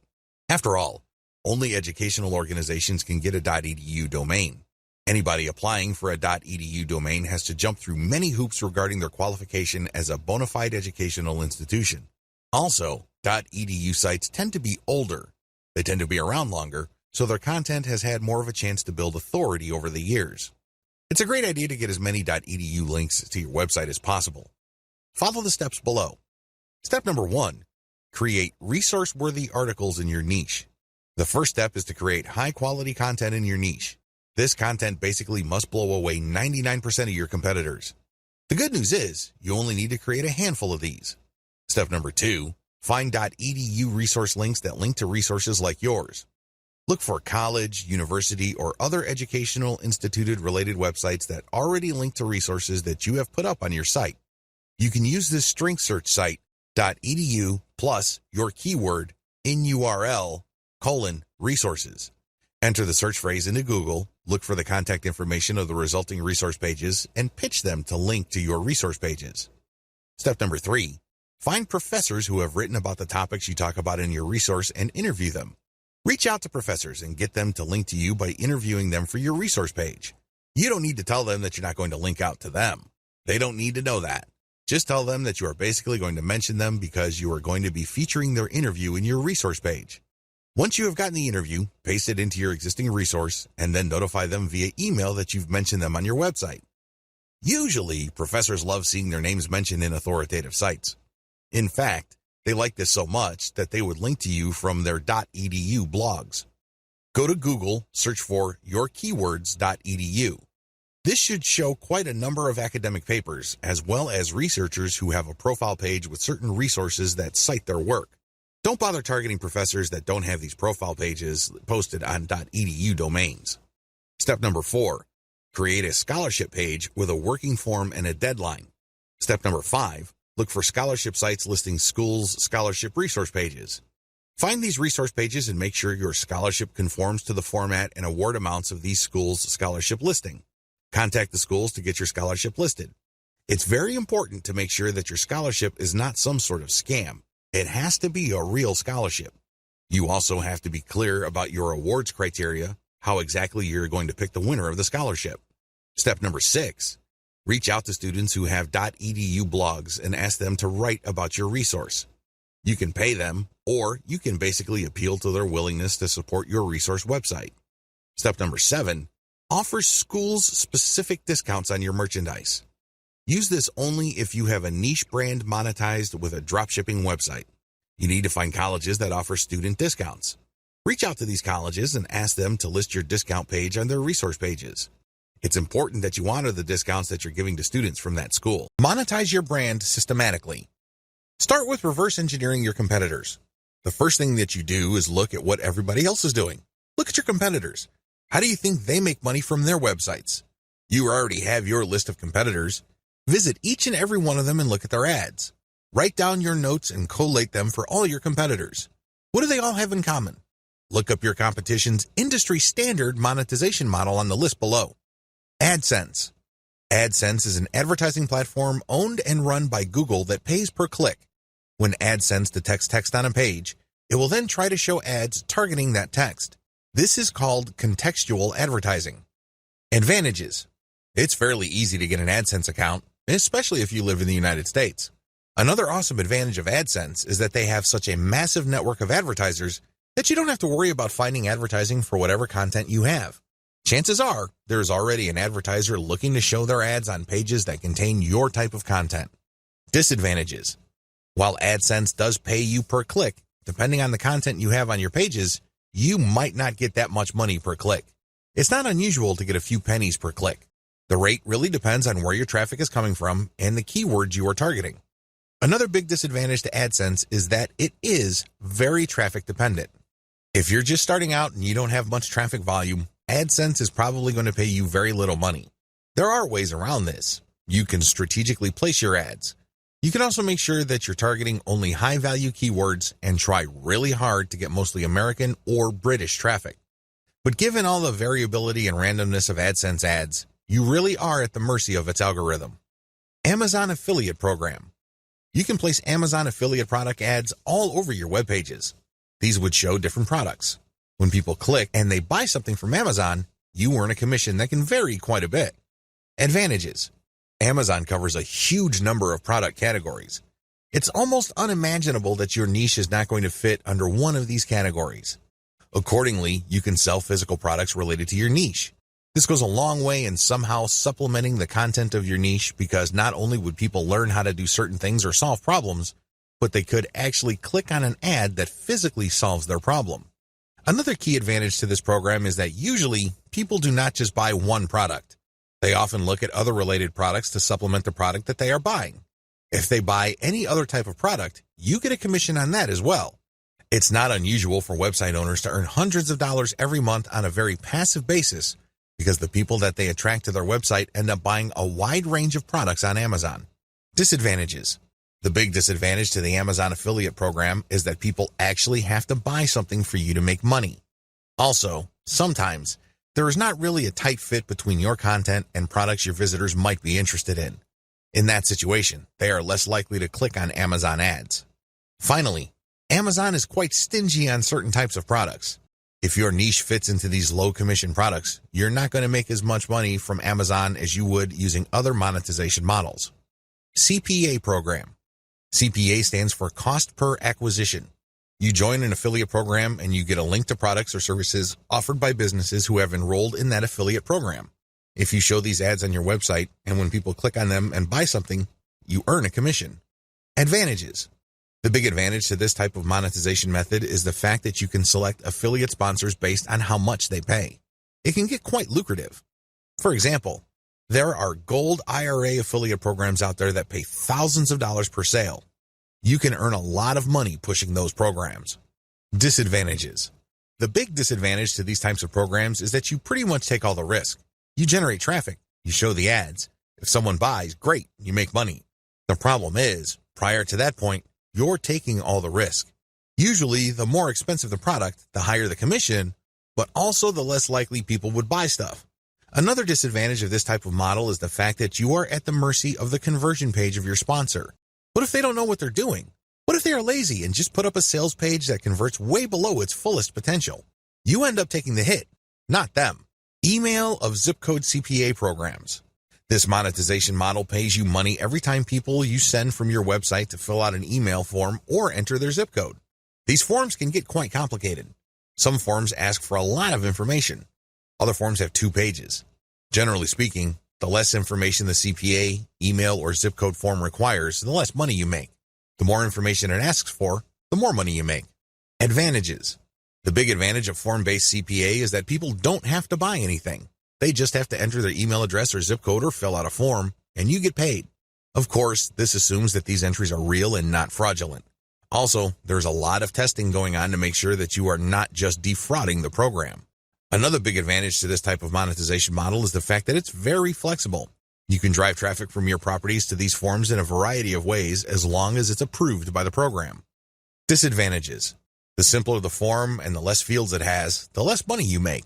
After all, only educational organizations can get a .edu domain. Anybody applying for a .edu domain has to jump through many hoops regarding their qualification as a bona fide educational institution. Also, .edu sites tend to be older. They tend to be around longer, so their content has had more of a chance to build authority over the years. It's a great idea to get as many .edu links to your website as possible. Follow the steps below. Step number 1, create resource-worthy articles in your niche. The first step is to create high-quality content in your niche. This content basically must blow away 99% of your competitors. The good news is, you only need to create a handful of these. Step number 2, find .edu resource links that link to resources like yours. Look for college, university, or other educational instituted-related websites that already link to resources that you have put up on your site. You can use this strength search site, .edu plus your keyword in URL, resources. Enter the search phrase into Google, look for the contact information of the resulting resource pages, and pitch them to link to your resource pages. Step number 3, find professors who have written about the topics you talk about in your resource and interview them. Reach out to professors and get them to link to you by interviewing them for your resource page. You don't need to tell them that you're not going to link out to them. They don't need to know that. Just tell them that you are basically going to mention them because you are going to be featuring their interview in your resource page. Once you have gotten the interview, paste it into your existing resource and then notify them via email that you've mentioned them on your website. Usually, professors love seeing their names mentioned in authoritative sites. In fact, they like this so much that they would link to you from their .edu blogs. Go to Google, search for yourkeywords.edu. This should show quite a number of academic papers, as well as researchers who have a profile page with certain resources that cite their work. Don't bother targeting professors that don't have these profile pages posted on .edu domains. Step number 4, create a scholarship page with a working form and a deadline. Step number 5, look for scholarship sites listing schools' scholarship resource pages. Find these resource pages and make sure your scholarship conforms to the format and award amounts of these schools' scholarship listing. Contact the schools to get your scholarship listed. It's very important to make sure that your scholarship is not some sort of scam. It has to be a real scholarship. You also have to be clear about your awards criteria, how exactly you're going to pick the winner of the scholarship. Step number 6, reach out to students who have .edu blogs and ask them to write about your resource. You can pay them, or you can basically appeal to their willingness to support your resource website. Step number 7, offer schools specific discounts on your merchandise. Use this only if you have a niche brand monetized with a dropshipping website. You need to find colleges that offer student discounts. Reach out to these colleges and ask them to list your discount page on their resource pages. It's important that you honor the discounts that you're giving to students from that school. Monetize your brand systematically. Start with reverse engineering your competitors. The first thing that you do is look at what everybody else is doing. Look at your competitors. How do you think they make money from their websites? You already have your list of competitors. Visit each and every one of them and look at their ads. Write down your notes and collate them for all your competitors. What do they all have in common? Look up your competition's industry standard monetization model on the list below. AdSense. AdSense is an advertising platform owned and run by Google that pays per click. When AdSense detects text on a page, it will then try to show ads targeting that text. This is called contextual advertising. Advantages. It's fairly easy to get an AdSense account, especially if you live in the United States. Another awesome advantage of AdSense is that they have such a massive network of advertisers that you don't have to worry about finding advertising for whatever content you have. Chances are, there's already an advertiser looking to show their ads on pages that contain your type of content. Disadvantages. While AdSense does pay you per click, depending on the content you have on your pages, you might not get that much money per click. It's not unusual to get a few pennies per click. The rate really depends on where your traffic is coming from and the keywords you are targeting. Another big disadvantage to AdSense is that it is very traffic dependent. If you're just starting out and you don't have much traffic volume, AdSense is probably going to pay you very little money. There are ways around this. You can strategically place your ads. You can also make sure that you're targeting only high-value keywords and try really hard to get mostly American or British traffic. But given all the variability and randomness of AdSense ads, you really are at the mercy of its algorithm. Amazon Affiliate Program. You can place Amazon affiliate product ads all over your web pages. These would show different products. When people click and they buy something from Amazon, you earn a commission that can vary quite a bit. Advantages. Amazon covers a huge number of product categories. It's almost unimaginable that your niche is not going to fit under one of these categories. Accordingly, you can sell physical products related to your niche. This goes a long way in somehow supplementing the content of your niche because not only would people learn how to do certain things or solve problems, but they could actually click on an ad that physically solves their problem. Another key advantage to this program is that usually people do not just buy one product. They often look at other related products to supplement the product that they are buying. If they buy any other type of product, you get a commission on that as well. It's not unusual for website owners to earn hundreds of dollars every month on a very passive basis because the people that they attract to their website end up buying a wide range of products on Amazon. Disadvantages. The big disadvantage to the Amazon affiliate program is that people actually have to buy something for you to make money. Also, sometimes, there is not really a tight fit between your content and products your visitors might be interested in. In that situation, they are less likely to click on Amazon ads. Finally, Amazon is quite stingy on certain types of products. If your niche fits into these low-commission products, you're not going to make as much money from Amazon as you would using other monetization models. CPA program. CPA stands for Cost Per Acquisition. You join an affiliate program and you get a link to products or services offered by businesses who have enrolled in that affiliate program. If you show these ads on your website and when people click on them and buy something, you earn a commission. Advantages. The big advantage to this type of monetization method is the fact that you can select affiliate sponsors based on how much they pay. It can get quite lucrative. For example, there are gold IRA affiliate programs out there that pay thousands of dollars per sale. You can earn a lot of money pushing those programs. Disadvantages. The big disadvantage to these types of programs is that you pretty much take all the risk. You generate traffic, you show the ads. If someone buys, great, you make money. The problem is, prior to that point, you're taking all the risk. Usually, the more expensive the product, the higher the commission, but also the less likely people would buy stuff. Another disadvantage of this type of model is the fact that you are at the mercy of the conversion page of your sponsor. What if they don't know what they're doing? What if they are lazy and just put up a sales page that converts way below its fullest potential? You end up taking the hit, not them. Email of zip code CPA programs. This monetization model pays you money every time people you send from your website to fill out an email form or enter their zip code. These forms can get quite complicated. Some forms ask for a lot of information. Other forms have 2 pages. Generally speaking, the less information the CPA, email, or zip code form requires, the less money you make. The more information it asks for, the more money you make. Advantages. The big advantage of form-based CPA is that people don't have to buy anything. They just have to enter their email address or zip code or fill out a form, and you get paid. Of course, this assumes that these entries are real and not fraudulent. Also, there's a lot of testing going on to make sure that you are not just defrauding the program. Another big advantage to this type of monetization model is the fact that it's very flexible. You can drive traffic from your properties to these forms in a variety of ways as long as it's approved by the program. Disadvantages. The simpler the form and the less fields it has, the less money you make.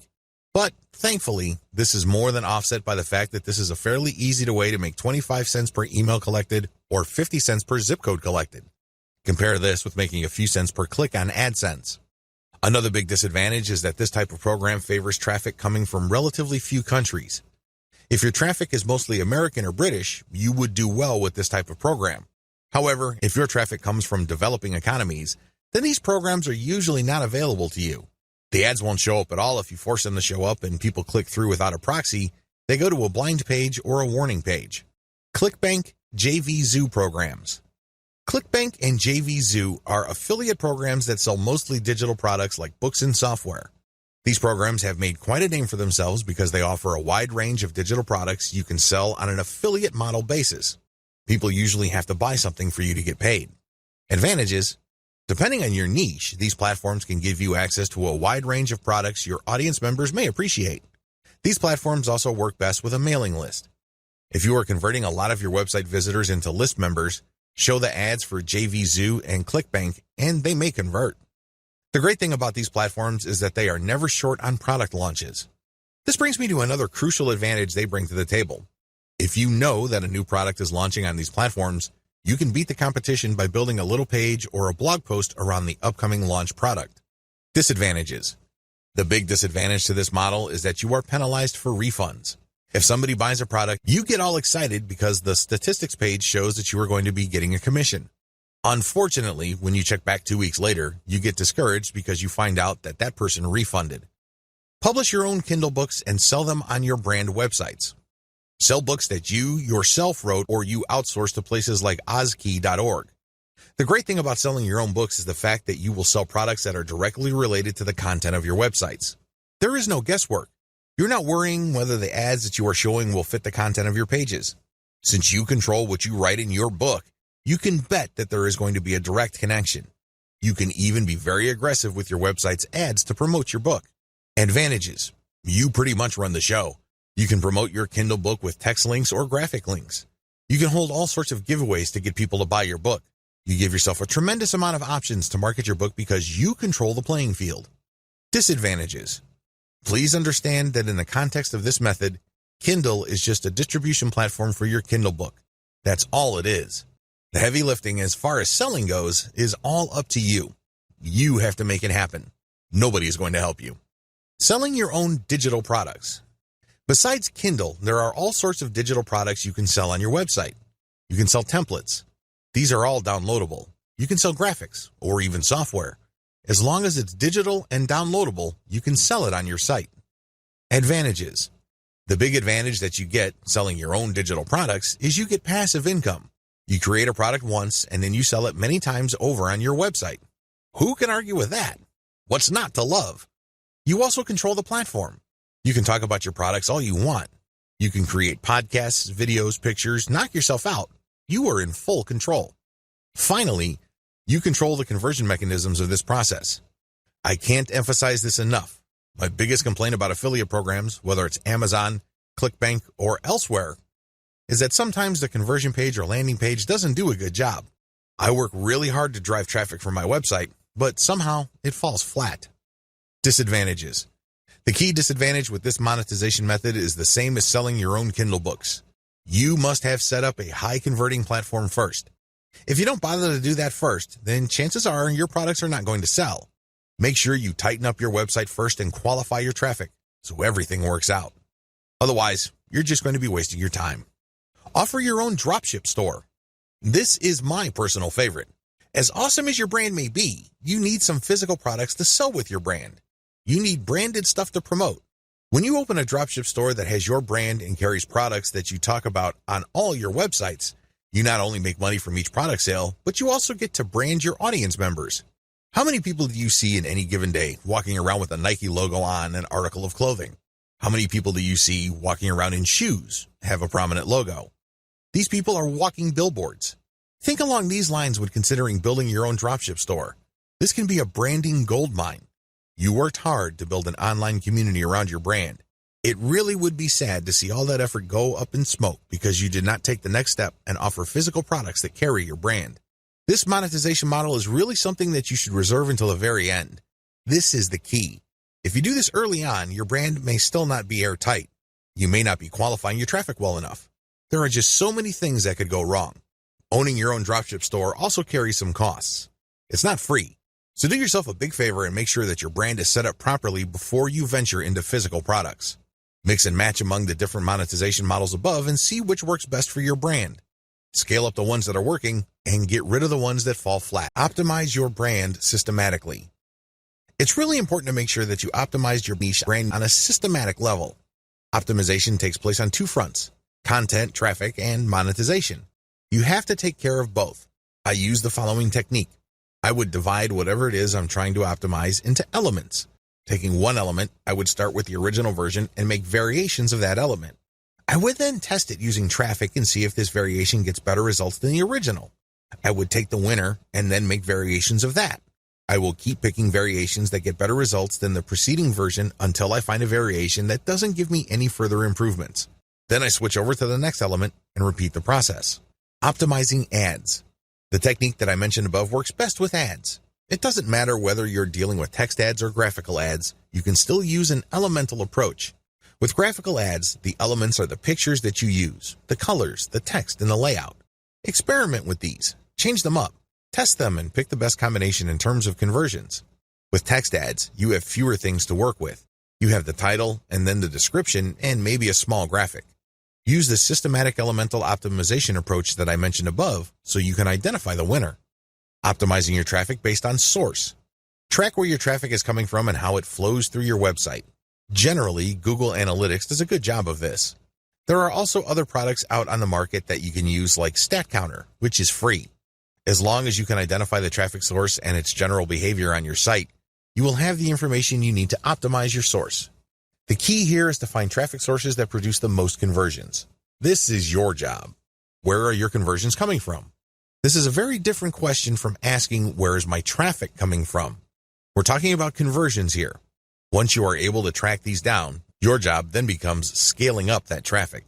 But thankfully, this is more than offset by the fact that this is a fairly easy way to make 25 cents per email collected or 50 cents per zip code collected. Compare this with making a few cents per click on AdSense. Another big disadvantage is that this type of program favors traffic coming from relatively few countries. If your traffic is mostly American or British, you would do well with this type of program. However, if your traffic comes from developing economies, then these programs are usually not available to you. The ads won't show up at all if you force them to show up and people click through without a proxy. They go to a blind page or a warning page. ClickBank JVZoo programs. ClickBank and JVZoo are affiliate programs that sell mostly digital products like books and software. These programs have made quite a name for themselves because they offer a wide range of digital products you can sell on an affiliate model basis. People usually have to buy something for you to get paid. Advantages. Depending on your niche, these platforms can give you access to a wide range of products your audience members may appreciate. These platforms also work best with a mailing list. If you are converting a lot of your website visitors into list members, show the ads for JVZoo and ClickBank, and they may convert. The great thing about these platforms is that they are never short on product launches. This brings me to another crucial advantage they bring to the table. If you know that a new product is launching on these platforms, you can beat the competition by building a little page or a blog post around the upcoming launch product. Disadvantages. The big disadvantage to this model is that you are penalized for refunds. If somebody buys a product, you get all excited because the statistics page shows that you are going to be getting a commission. Unfortunately, when you check back 2 weeks later, you get discouraged because you find out that that person refunded. Publish your own Kindle books and sell them on your brand websites. Sell books that you yourself wrote or you outsource to places like Ozkey.org. The great thing about selling your own books is the fact that you will sell products that are directly related to the content of your websites. There is no guesswork. You're not worrying whether the ads that you are showing will fit the content of your pages. Since you control what you write in your book, you can bet that there is going to be a direct connection. You can even be very aggressive with your website's ads to promote your book. Advantages. You pretty much run the show. You can promote your Kindle book with text links or graphic links. You can hold all sorts of giveaways to get people to buy your book. You give yourself a tremendous amount of options to market your book because you control the playing field. Disadvantages. Please understand that in the context of this method, Kindle is just a distribution platform for your Kindle book. That's all it is. The heavy lifting as far as selling goes is all up to you. You have to make it happen. Nobody is going to help you. Selling your own digital products. Besides Kindle, there are all sorts of digital products you can sell on your website. You can sell templates. These are all downloadable. You can sell graphics or even software. As long as it's digital and downloadable, you can sell it on your site. Advantages. The big advantage that you get selling your own digital products is you get passive income. You create a product once and then you sell it many times over on your website. Who can argue with that? What's not to love? You also control the platform. You can talk about your products all you want. You can create podcasts, videos, pictures, knock yourself out. You are in full control. Finally, you control the conversion mechanisms of this process. I can't emphasize this enough. My biggest complaint about affiliate programs, whether it's Amazon, ClickBank, or elsewhere, is that sometimes the conversion page or landing page doesn't do a good job. I work really hard to drive traffic from my website, but somehow it falls flat. Disadvantages. The key disadvantage with this monetization method is the same as selling your own Kindle books. You must have set up a high converting platform first. If you don't bother to do that first, then chances are your products are not going to sell. Make sure you tighten up your website first and qualify your traffic so everything works out. Otherwise, you're just going to be wasting your time. Offer your own dropship store. This is my personal favorite. As awesome as your brand may be, you need some physical products to sell with your brand. You need branded stuff to promote. When you open a dropship store that has your brand and carries products that you talk about on all your websites, you not only make money from each product sale, but you also get to brand your audience members. How many people do you see in any given day walking around with a Nike logo on an article of clothing? How many people do you see walking around in shoes, have a prominent logo? These people are walking billboards. Think along these lines when considering building your own dropship store. This can be a branding goldmine. You worked hard to build an online community around your brand. It really would be sad to see all that effort go up in smoke because you did not take the next step and offer physical products that carry your brand. This monetization model is really something that you should reserve until the very end. This is the key. If you do this early on, your brand may still not be airtight. You may not be qualifying your traffic well enough. There are just so many things that could go wrong. Owning your own dropship store also carries some costs. It's not free. So do yourself a big favor and make sure that your brand is set up properly before you venture into physical products. Mix and match among the different monetization models above and see which works best for your brand. Scale up the ones that are working and get rid of the ones that fall flat. Optimize your brand systematically. It's really important to make sure that you optimize your niche brand on a systematic level. Optimization takes place on two fronts: content, traffic, and monetization. You have to take care of both. I use the following technique. I would divide whatever it is I'm trying to optimize into elements. Taking one element, I would start with the original version and make variations of that element. I would then test it using traffic and see if this variation gets better results than the original. I would take the winner and then make variations of that. I will keep picking variations that get better results than the preceding version until I find a variation that doesn't give me any further improvements. Then I switch over to the next element and repeat the process. Optimizing ads. The technique that I mentioned above works best with ads. It doesn't matter whether you're dealing with text ads or graphical ads, you can still use an elemental approach. With graphical ads, the elements are the pictures that you use, the colors, the text, and the layout. Experiment with these. Change them up. Test them and pick the best combination in terms of conversions. With text ads, you have fewer things to work with. You have the title and then the description and maybe a small graphic. Use the systematic elemental optimization approach that I mentioned above so you can identify the winner. Optimizing your traffic based on source. Track where your traffic is coming from and how it flows through your website. Generally, Google Analytics does a good job of this. There are also other products out on the market that you can use like StatCounter, which is free. As long as you can identify the traffic source and its general behavior on your site, you will have the information you need to optimize your source. The key here is to find traffic sources that produce the most conversions. This is your job. Where are your conversions coming from? This is a very different question from asking, where is my traffic coming from? We're talking about conversions here. Once you are able to track these down, your job then becomes scaling up that traffic.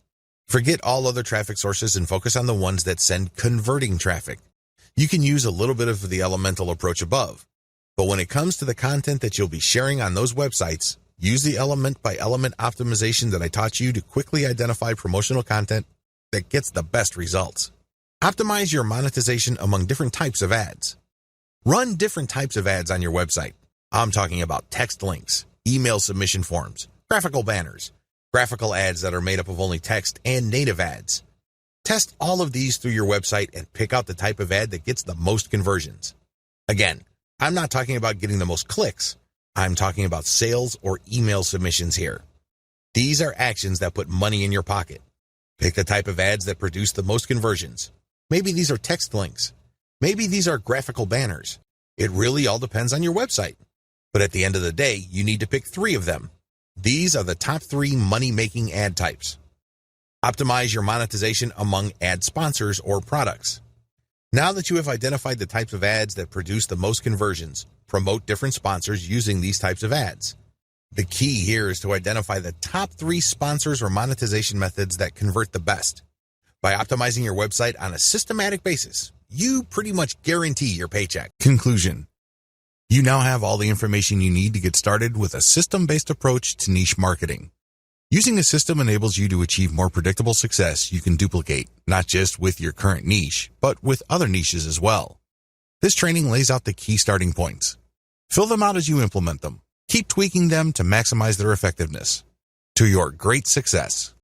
Forget all other traffic sources and focus on the ones that send converting traffic. You can use a little bit of the elemental approach above, but when it comes to the content that you'll be sharing on those websites, use the element by element optimization that I taught you to quickly identify promotional content that gets the best results. Optimize your monetization among different types of ads. Run different types of ads on your website. I'm talking about text links, email submission forms, graphical banners, graphical ads that are made up of only text, and native ads. Test all of these through your website and pick out the type of ad that gets the most conversions. Again, I'm not talking about getting the most clicks. I'm talking about sales or email submissions here. These are actions that put money in your pocket. Pick the type of ads that produce the most conversions. Maybe these are text links. Maybe these are graphical banners. It really all depends on your website. But at the end of the day, you need to pick 3 of them. These are the top 3 money-making ad types. Optimize your monetization among ad sponsors or products. Now that you have identified the types of ads that produce the most conversions, promote different sponsors using these types of ads. The key here is to identify the top 3 sponsors or monetization methods that convert the best. By optimizing your website on a systematic basis, you pretty much guarantee your paycheck. Conclusion. You now have all the information you need to get started with a system-based approach to niche marketing. Using a system enables you to achieve more predictable success you can duplicate, not just with your current niche, but with other niches as well. This training lays out the key starting points. Fill them out as you implement them. Keep tweaking them to maximize their effectiveness. To your great success.